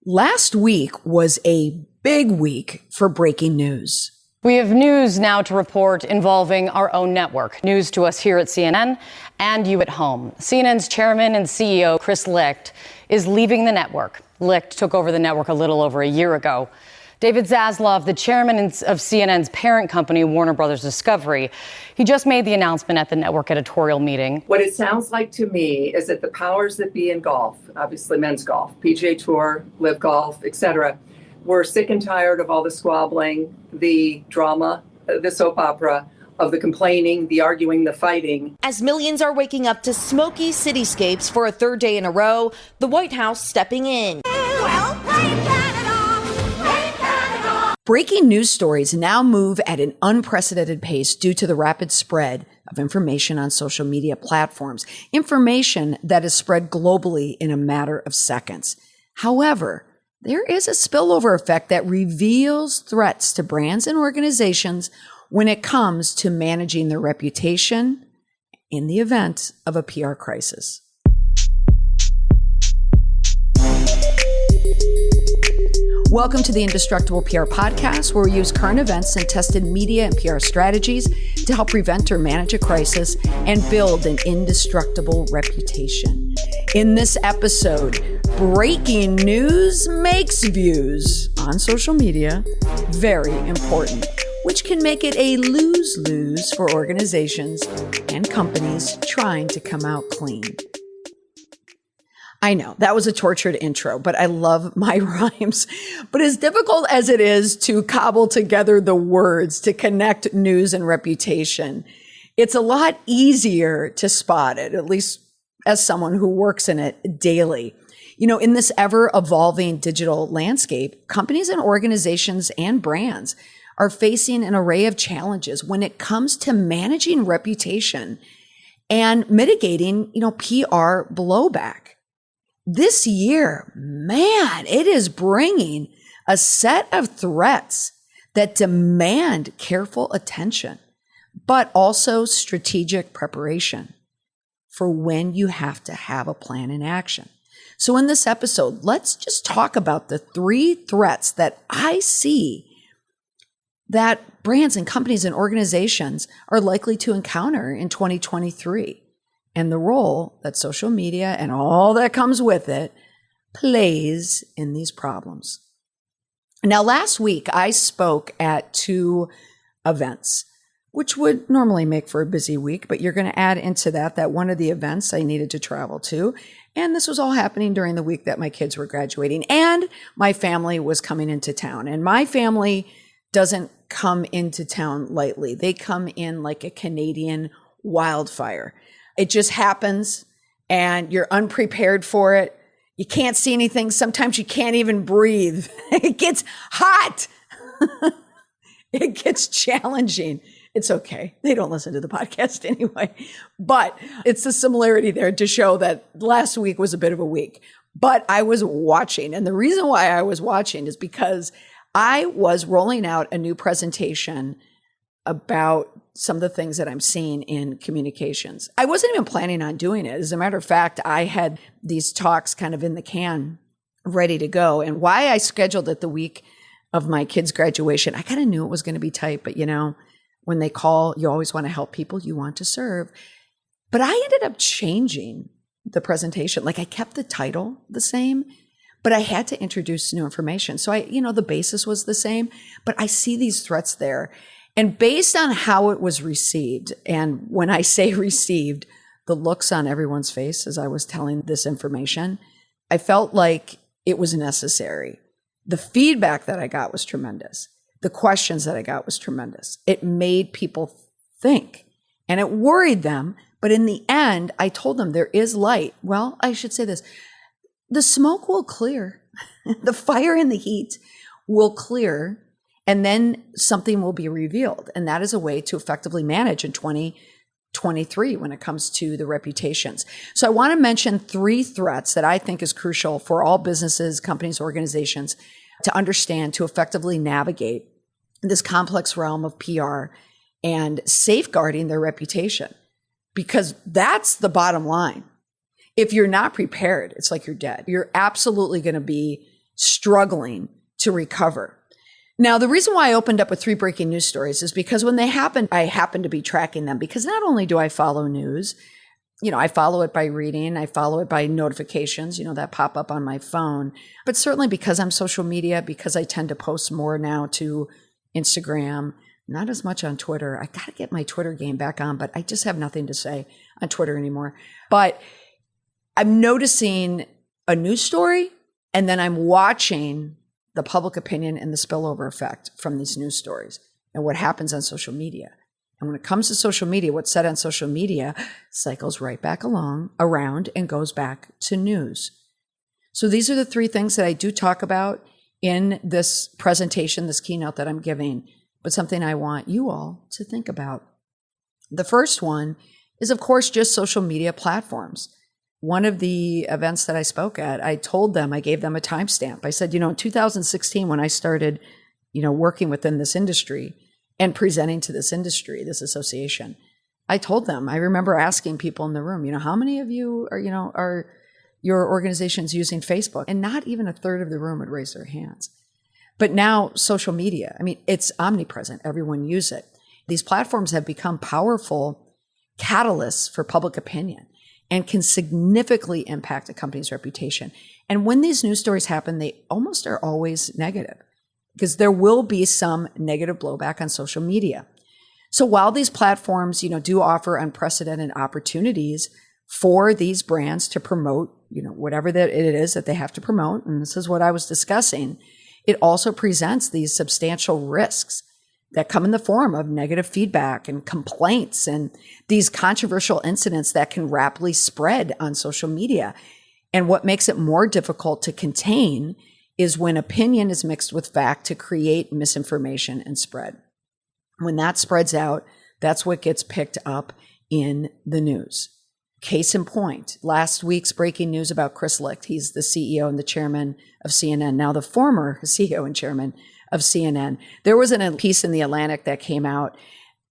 Last week was a big week for breaking news. We have news now to report involving our own network. News to us here at CNN and you at home. CNN's chairman and CEO, Chris Licht, is leaving the network. Licht took over the network a little over a year ago. David Zaslav, the chairman of CNN's parent company, Warner Brothers Discovery, he just made the announcement at the network editorial meeting. What it sounds like to me is that the powers that be in golf, obviously men's golf, PGA Tour, Live Golf, etc., were sick and tired of all the squabbling, the drama, the soap opera, of the complaining, the arguing, the fighting. As millions are waking up to smoky cityscapes for a third day in a row, the White House stepping in. Well, breaking news stories now move at an unprecedented pace due to the rapid spread of information on social media platforms, information that is spread globally in a matter of seconds. However, there is a spillover effect that reveals threats to brands and organizations when it comes to managing their reputation in the event of a PR crisis. Welcome to the Indestructible PR Podcast, where we use current events and tested media and PR strategies to help prevent or manage a crisis and build an indestructible reputation. In this episode, breaking news makes views on social media very important, which can make it a lose-lose for organizations and companies trying to come out clean. I know that was a tortured intro, but I love my rhymes. But as difficult as it is to cobble together the words to connect news and reputation, it's a lot easier to spot it, at least as someone who works in it daily. You know, in this ever-evolving digital landscape, companies and organizations and brands are facing an array of challenges when it comes to managing reputation and mitigating, PR blowback. This year, man, it is bringing a set of threats that demand careful attention, but also strategic preparation for when you have to have a plan in action. So in this episode, let's just talk about the 3 threats that I see that brands and companies and organizations are likely to encounter in 2023. And the role that social media and all that comes with it plays in these problems. Now, last week, I spoke at 2 events, which would normally make for a busy week, but you're going to add into that one of the events I needed to travel to. And this was all happening during the week that my kids were graduating and my family was coming into town. And my family doesn't come into town lightly. They come in like a Canadian wildfire. It just happens and you're unprepared for it. You can't see anything. Sometimes you can't even breathe. It gets hot. It gets challenging. It's okay. They don't listen to the podcast anyway. But it's the similarity there to show that last week was a bit of a week. But I was watching. And the reason why I was watching is because I was rolling out a new presentation about some of the things that I'm seeing in communications. I wasn't even planning on doing it. As a matter of fact, I had these talks kind of in the can ready to go. And why I scheduled it the week of my kids' graduation, I kind of knew it was going to be tight, but when they call, you always want to help people you want to serve. But I ended up changing the presentation. Like I kept the title the same, but I had to introduce new information. So the basis was the same, but I see these threats there. And based on how it was received, and when I say received, the looks on everyone's face as I was telling this information, I felt like it was necessary. The feedback that I got was tremendous. The questions that I got was tremendous. It made people think and it worried them. But in the end, I told them there is light. Well, I should say this. The smoke will clear. The fire and the heat will clear. And then something will be revealed. And that is a way to effectively manage in 2023 when it comes to the reputations. So I want to mention 3 threats that I think is crucial for all businesses, companies, organizations to understand to effectively navigate this complex realm of PR and safeguarding their reputation. Because that's the bottom line. If you're not prepared, it's like you're dead. You're absolutely going to be struggling to recover. Now, the reason why I opened up with 3 breaking news stories is because when they happened, I happened to be tracking them because not only do I follow news, I follow it by reading, I follow it by notifications, that pop up on my phone, but certainly because I'm social media, because I tend to post more now to Instagram, not as much on Twitter. I got to get my Twitter game back on, but I just have nothing to say on Twitter anymore. But I'm noticing a news story and then I'm watching the public opinion and the spillover effect from these news stories and what happens on social media. And when it comes to social media, what's said on social media cycles right back around and goes back to news. So these are the 3 things that I do talk about in this presentation, this keynote that I'm giving, but something I want you all to think about. The first one is, of course, just social media platforms. One of the events that I spoke at, I gave them a timestamp. I said, in 2016, when I started, working within this industry and presenting to this industry, this association, I told them, I remember asking people in the room, how many of you are your organizations using Facebook? And not even a third of the room would raise their hands. But now social media, it's omnipresent. Everyone uses it. These platforms have become powerful catalysts for public opinion and can significantly impact a company's reputation. And when these news stories happen, they almost are always negative because there will be some negative blowback on social media. So while these platforms, do offer unprecedented opportunities for these brands to promote, whatever that it is that they have to promote, and this is what I was discussing, it also presents these substantial risks that come in the form of negative feedback and complaints and these controversial incidents that can rapidly spread on social media. And what makes it more difficult to contain is when opinion is mixed with fact to create misinformation and spread. When that spreads out, that's what gets picked up in the news. Case in point, last week's breaking news about Chris Licht. He's the CEO and the chairman of CNN, now the former CEO and chairman of CNN. There was a piece in The Atlantic that came out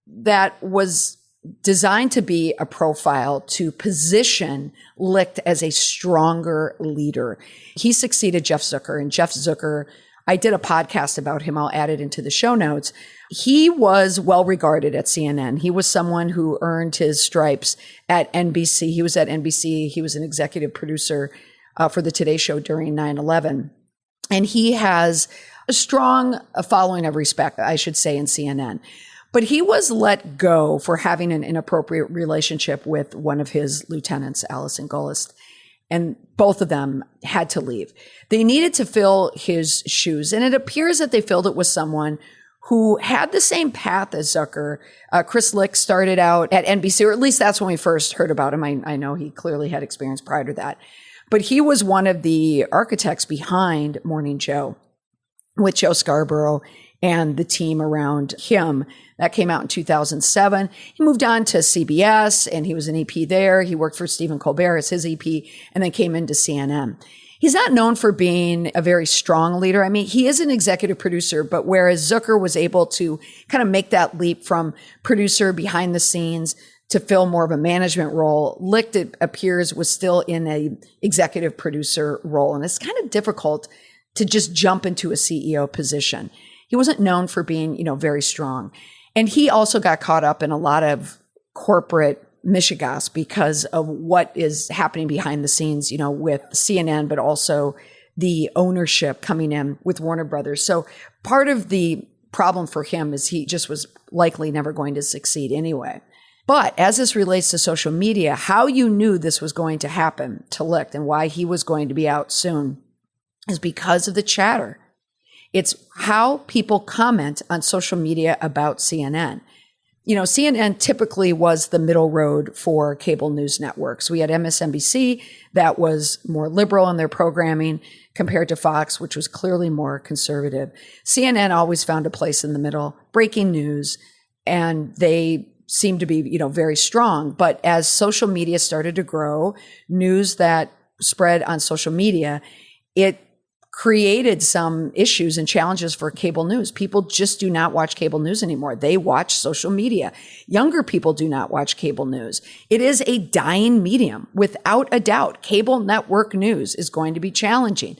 that was designed to be a profile to position Licht as a stronger leader. He succeeded Jeff Zucker, and Jeff Zucker, I did a podcast about him. I'll add it into the show notes. He was well regarded at CNN. He was someone who earned his stripes at NBC. He was at NBC. He was an executive producer for the Today Show during 9/11. And he has a strong following of respect, I should say, in CNN. But he was let go for having an inappropriate relationship with one of his lieutenants, Allison Gollust. And both of them had to leave. They needed to fill his shoes. And it appears that they filled it with someone who had the same path as Zucker. Chris Licht started out at NBC, or at least that's when we first heard about him. I know he clearly had experience prior to that. But he was one of the architects behind Morning Joe with Joe Scarborough and the team around him. That came out in 2007. He moved on to CBS and he was an EP there. He worked for Stephen Colbert as his EP and then came into CNN. He's not known for being a very strong leader. He is an executive producer, but whereas Zucker was able to kind of make that leap from producer behind the scenes to fill more of a management role, Licht, it appears, was still in a executive producer role. And it's kind of difficult to just jump into a CEO position. He wasn't known for being, very strong. And he also got caught up in a lot of corporate mishigas because of what is happening behind the scenes, with CNN, but also the ownership coming in with Warner Brothers. So part of the problem for him is he just was likely never going to succeed anyway. But as this relates to social media, how you knew this was going to happen to Licht and why he was going to be out soon is because of the chatter. It's how people comment on social media about CNN. CNN typically was the middle road for cable news networks. We had MSNBC that was more liberal in their programming compared to Fox, which was clearly more conservative. CNN always found a place in the middle, breaking news, and they seemed to be, very strong. But as social media started to grow, news that spread on social media, it created some issues and challenges for cable news. People just do not watch cable news anymore. They watch social media. Younger people do not watch cable news. It is a dying medium. Without a doubt, cable network news is going to be challenging.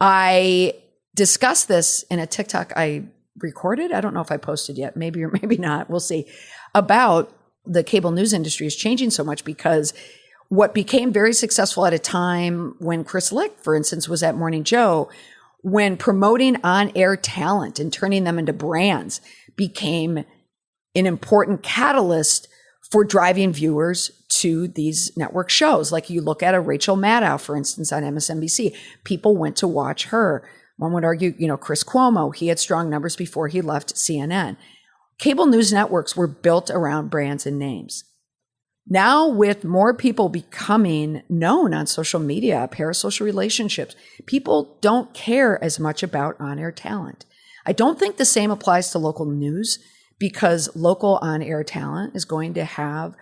I discussed this in a TikTok I recorded. I don't know if I posted yet, maybe or maybe not. We'll see. About the cable news industry is changing so much because what became very successful at a time when Chris Licht, for instance, was at Morning Joe, when promoting on-air talent and turning them into brands became an important catalyst for driving viewers to these network shows. Like you look at a Rachel Maddow, for instance, on MSNBC. People went to watch her. One would argue, Chris Cuomo, he had strong numbers before he left CNN. Cable news networks were built around brands and names. Now, with more people becoming known on social media, parasocial relationships, people don't care as much about on-air talent. I don't think the same applies to local news because local on-air talent is going to have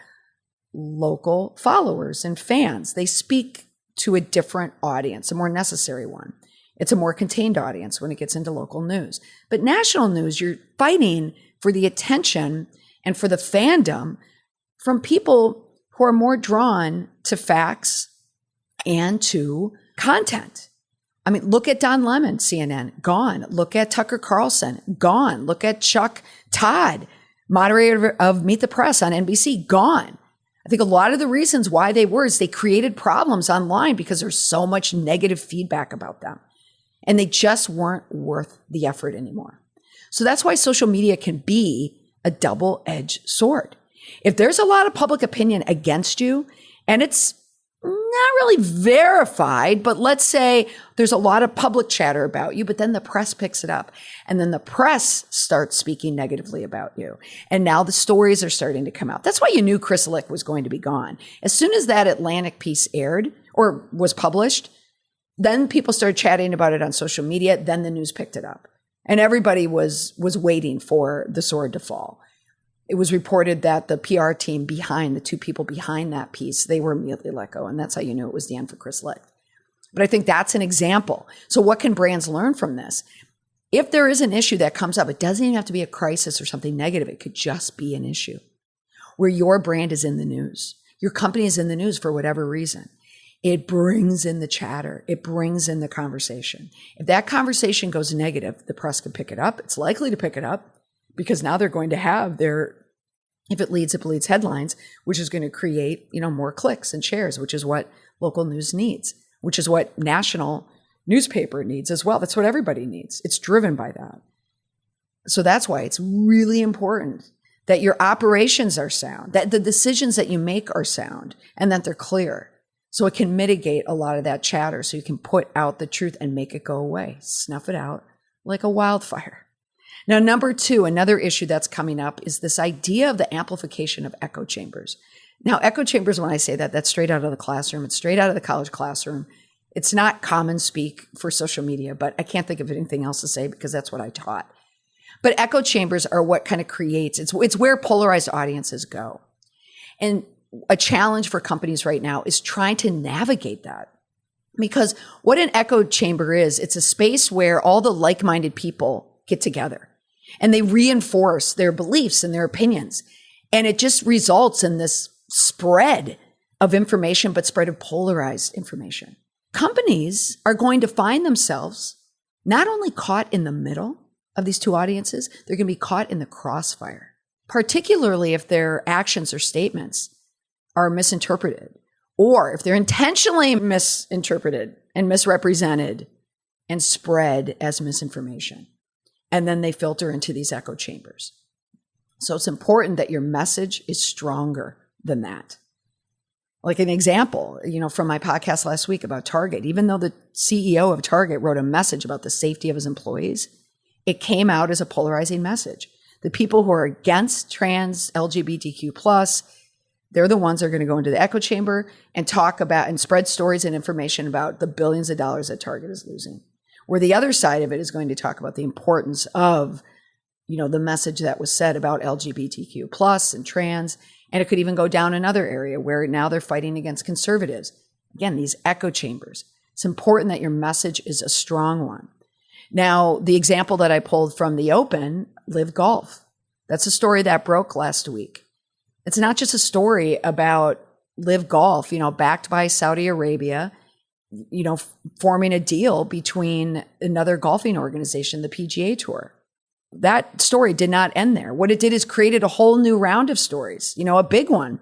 local followers and fans. They speak to a different audience, a more necessary one. It's a more contained audience when it gets into local news. But national news, you're fighting for the attention and for the fandom from people who are more drawn to facts and to content. I mean, look at Don Lemon, CNN, gone. Look at Tucker Carlson, gone. Look at Chuck Todd, moderator of Meet the Press on NBC, gone. I think a lot of the reasons why they were is they created problems online because there's so much negative feedback about them. And they just weren't worth the effort anymore. So that's why social media can be a double-edged sword. If there's a lot of public opinion against you, and it's not really verified, but let's say there's a lot of public chatter about you, but then the press picks it up. And then the press starts speaking negatively about you. And now the stories are starting to come out. That's why you knew Chris Licht was going to be gone. As soon as that Atlantic piece aired or was published, then people started chatting about it on social media. Then the news picked it up. And everybody was waiting for the sword to fall. It was reported that the PR team behind, the two people behind that piece, they were immediately let go. And that's how you knew it was the end for Chris Licht. But I think that's an example. So what can brands learn from this? If there is an issue that comes up, it doesn't even have to be a crisis or something negative. It could just be an issue where your brand is in the news. Your company is in the news for whatever reason. It brings in the chatter. It brings in the conversation. If that conversation goes negative, the press can pick it up. It's likely to pick it up because now they're going to have if it bleeds headlines, which is going to create, more clicks and shares, which is what local news needs, which is what national newspaper needs as well. That's what everybody needs. It's driven by that. So that's why it's really important that your operations are sound, that the decisions that you make are sound, and that they're clear. So it can mitigate a lot of that chatter so you can put out the truth and make it go away, snuff it out like a wildfire. Now, number two, another issue that's coming up is this idea of the amplification of echo chambers. Now, echo chambers, when I say that, that's straight out of the classroom. It's straight out of the college classroom. It's not common speak for social media, but I can't think of anything else to say because that's what I taught. But echo chambers are what kind of creates, it's where polarized audiences go. And a challenge for companies right now is trying to navigate that. Because what an echo chamber is, it's a space where all the like-minded people get together and they reinforce their beliefs and their opinions. And it just results in this spread of information, but spread of polarized information. Companies are going to find themselves not only caught in the middle of these two audiences, they're going to be caught in the crossfire, particularly if their actions or statements are misinterpreted, or if they're intentionally misinterpreted and misrepresented and spread as misinformation. And then they filter into these echo chambers. So it's important that your message is stronger than that. Like an example, from my podcast last week about Target, even though the CEO of Target wrote a message about the safety of his employees, it came out as a polarizing message. The people who are against trans, LGBTQ+, they're the ones that are going to go into the echo chamber and talk about and spread stories and information about the billions of dollars that Target is losing. Where the other side of it is going to talk about the importance of, the message that was said about LGBTQ+ and trans. And it could even go down another area where now they're fighting against conservatives. Again, these echo chambers. It's important that your message is a strong one. Now, the example that I pulled from the Open, Live Golf. That's a story that broke last week. It's not just a story about Live Golf, backed by Saudi Arabia forming a deal between another golfing organization, the PGA Tour. That story did not end there. What it did is created a whole new round of stories. A big one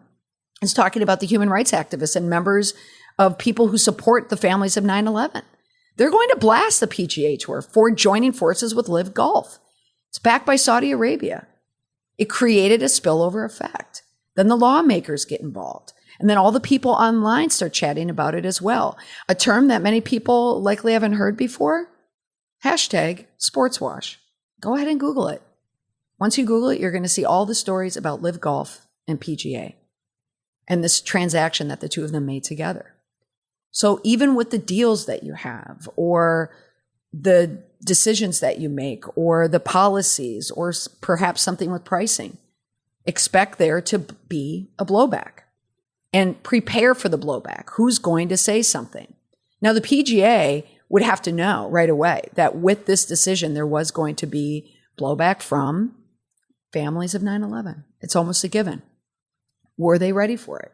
is talking about the human rights activists and members of people who support the families of 9/11. They're going to blast the PGA Tour for joining forces with Live Golf. It's backed by Saudi Arabia. It created a spillover effect. Then the lawmakers get involved. And then all the people online start chatting about it as well. A term that many people likely haven't heard before, #sportswash. Go ahead and Google it. Once you Google it, you're going to see all the stories about Live Golf and PGA and this transaction that the two of them made together. So even with the deals that you have or the decisions that you make or the policies or perhaps something with pricing, expect there to be a blowback and prepare for the blowback. Who's going to say something? Now, the PGA would have to know right away that with this decision, there was going to be blowback from families of 9/11. It's almost a given. Were they ready for it?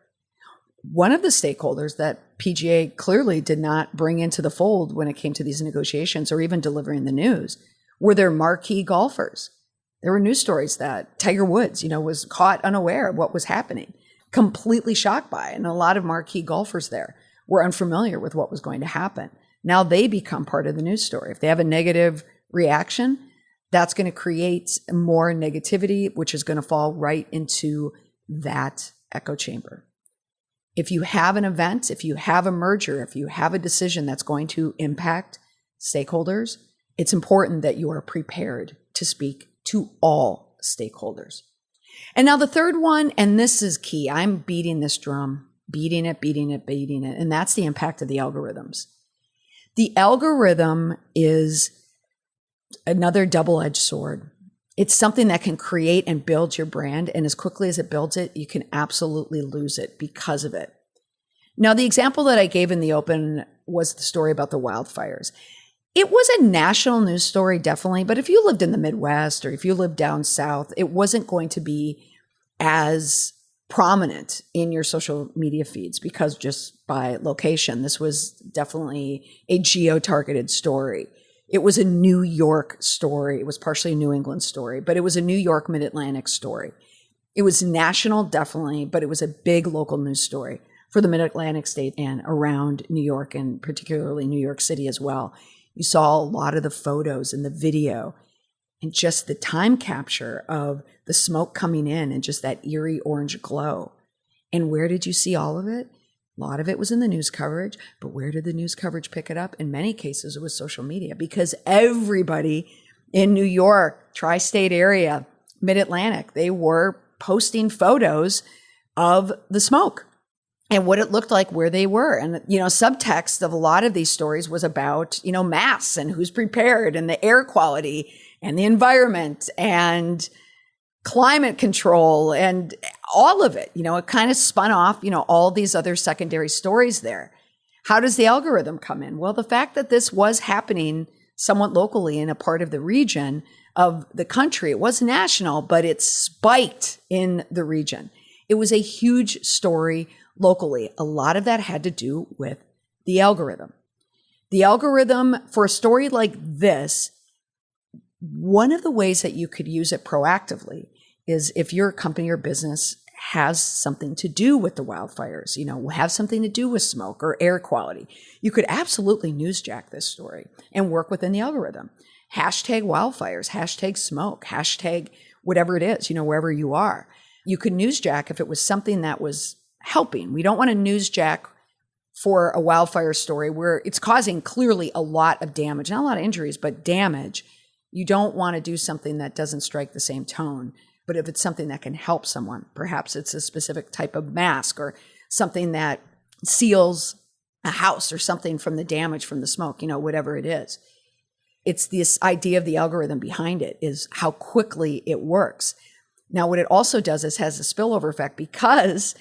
One of the stakeholders that PGA clearly did not bring into the fold when it came to these negotiations or even delivering the news were their marquee golfers. There were news stories that Tiger Woods, was caught unaware of what was happening, completely shocked by it. And a lot of marquee golfers there were unfamiliar with what was going to happen. Now they become part of the news story. If they have a negative reaction, that's going to create more negativity, which is going to fall right into that echo chamber. If you have an event, if you have a merger, if you have a decision that's going to impact stakeholders, it's important that you are prepared to speak to all stakeholders. And now the third one, and this is key, I'm beating this drum, beating it, and that's the impact of the algorithms. The algorithm is another double-edged sword. It's something that can create and build your brand. And as quickly as it builds it, you can absolutely lose it because of it. Now, the example that I gave in the open was the story about the wildfires. It was a national news story, definitely. But if you lived in the Midwest or if you lived down south, it wasn't going to be as prominent in your social media feeds because just by location, this was definitely a geo-targeted story. It was a New York story. It was partially a New England story, but it was a New York Mid-Atlantic story. It was national, definitely, but it was a big local news story for the Mid-Atlantic state and around New York and particularly New York City as well. You saw a lot of the photos and the video and just the time capture of the smoke coming in and just that eerie orange glow. And where did you see all of it? A lot of it was in the news coverage, but where did the news coverage pick it up? In many cases, it was social media because everybody in New York, tri-state area, Mid-Atlantic, they were posting photos of the smoke and what it looked like where they were. And, subtext of a lot of these stories was about, masks and who's prepared and the air quality and the environment and climate control and all of it. It kind of spun off, all these other secondary stories there. How does the algorithm come in? Well, the fact that this was happening somewhat locally in a part of the region of the country, it was national, but it spiked in the region. It was a huge story locally. A lot of that had to do with the algorithm. The algorithm for a story like this, one of the ways that you could use it proactively is if your company or business has something to do with the wildfires, have something to do with smoke or air quality, you could absolutely newsjack this story and work within the algorithm. Hashtag wildfires, hashtag smoke, hashtag whatever it is, wherever you are. You could newsjack if it was something that was helping. We don't want to newsjack for a wildfire story where it's causing clearly a lot of damage, not a lot of injuries, but damage. You don't want to do something that doesn't strike the same tone. But if it's something that can help someone, perhaps it's a specific type of mask or something that seals a house or something from the damage from the smoke, whatever it is. It's this idea of the algorithm behind it is how quickly it works. Now, what it also does is has a spillover effect because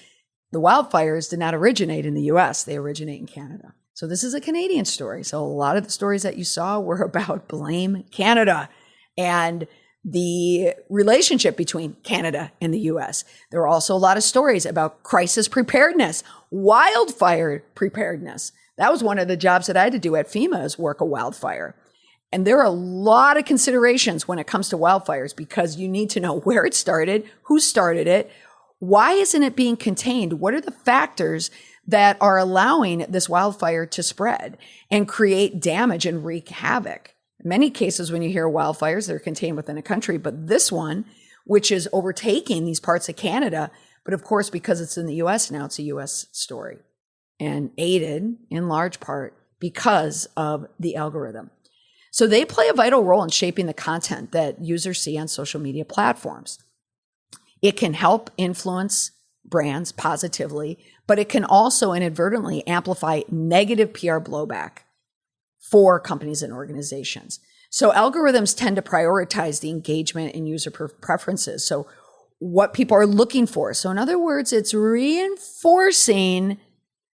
the wildfires did not originate in the US, they originate in Canada. So this is a Canadian story. So a lot of the stories that you saw were about blame Canada and the relationship between Canada and the US. There are also a lot of stories about crisis preparedness, wildfire preparedness. That was one of the jobs that I had to do at FEMA, is work a wildfire. And there are a lot of considerations when it comes to wildfires, because you need to know where it started, who started it, why isn't it being contained, what are the factors that are allowing this wildfire to spread and create damage and wreak havoc. In many cases, when you hear wildfires, they're contained within a country, but this one, which is overtaking these parts of Canada, but of course, because it's in the US now, it's a US story, and aided in large part because of the algorithm. So they play a vital role in shaping the content that users see on social media platforms. It can help influence brands positively, but it can also inadvertently amplify negative PR blowback for companies and organizations. So algorithms tend to prioritize the engagement and user preferences. So what people are looking for. So in other words, it's reinforcing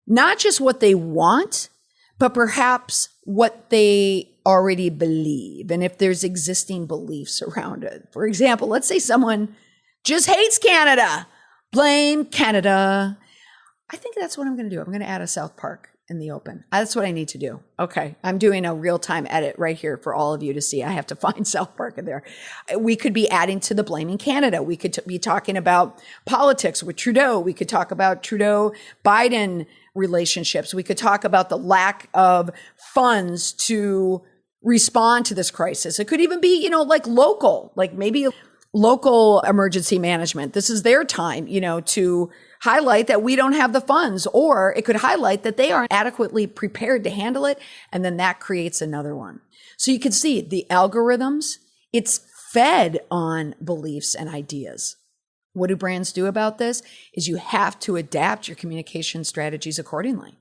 not just what they want, but perhaps what they already believe. And if there's existing beliefs around it. For example, let's say someone just hates Canada. Blame Canada. I think that's what I'm going to do. I'm going to add a South Park in the open. That's what I need to do. Okay. I'm doing a real-time edit right here for all of you to see. I have to find South Park in there. We could be adding to the blaming Canada. We could be talking about politics with Trudeau. We could talk about Trudeau-Biden relationships. We could talk about the lack of funds to respond to this crisis. It could even be, like local, like maybe local emergency management. This is their time, to highlight that we don't have the funds, or it could highlight that they aren't adequately prepared to handle it. And then that creates another one. So you can see the algorithms, it's fed on beliefs and ideas. What do brands do about this? Is you have to adapt your communication strategies accordingly.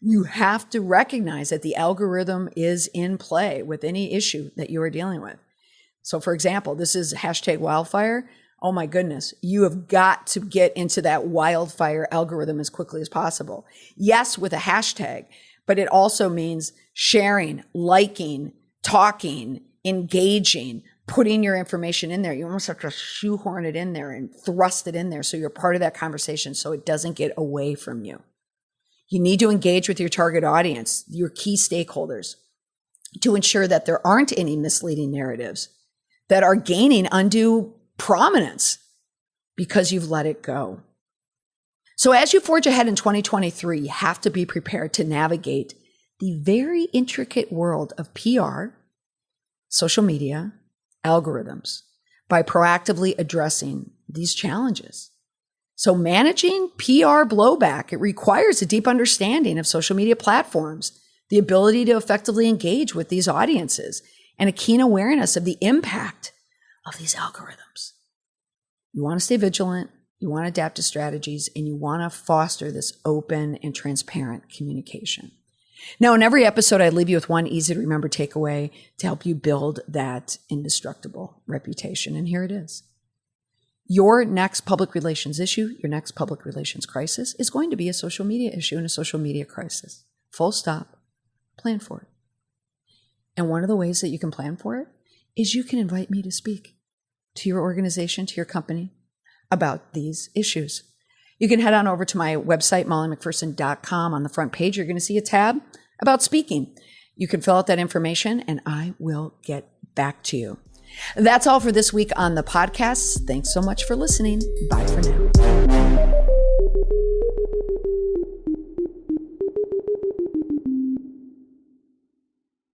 You have to recognize that the algorithm is in play with any issue that you are dealing with. So for example, this is #wildfire. Oh my goodness, you have got to get into that wildfire algorithm as quickly as possible. Yes, with a hashtag, but it also means sharing, liking, talking, engaging, putting your information in there. You almost have to shoehorn it in there and thrust it in there so you're part of that conversation so it doesn't get away from you. You need to engage with your target audience, your key stakeholders, to ensure that there aren't any misleading narratives that are gaining undue prominence because you've let it go. So as you forge ahead in 2023, you have to be prepared to navigate the very intricate world of PR, social media, algorithms by proactively addressing these challenges. So managing PR blowback, it requires a deep understanding of social media platforms, the ability to effectively engage with these audiences, and a keen awareness of the impact of these algorithms. You want to stay vigilant, you want to adapt to strategies, and you want to foster this open and transparent communication. Now, in every episode, I leave you with one easy to remember takeaway to help you build that indestructible reputation. And here it is. Your next public relations issue, your next public relations crisis is going to be a social media issue and a social media crisis. Full stop. Plan for it. And one of the ways that you can plan for it is you can invite me to speak to your organization, to your company about these issues. You can head on over to my website, mollymcpherson.com. On the front page, you're going to see a tab about speaking. You can fill out that information and I will get back to you. That's all for this week on the podcast. Thanks so much for listening. Bye for now.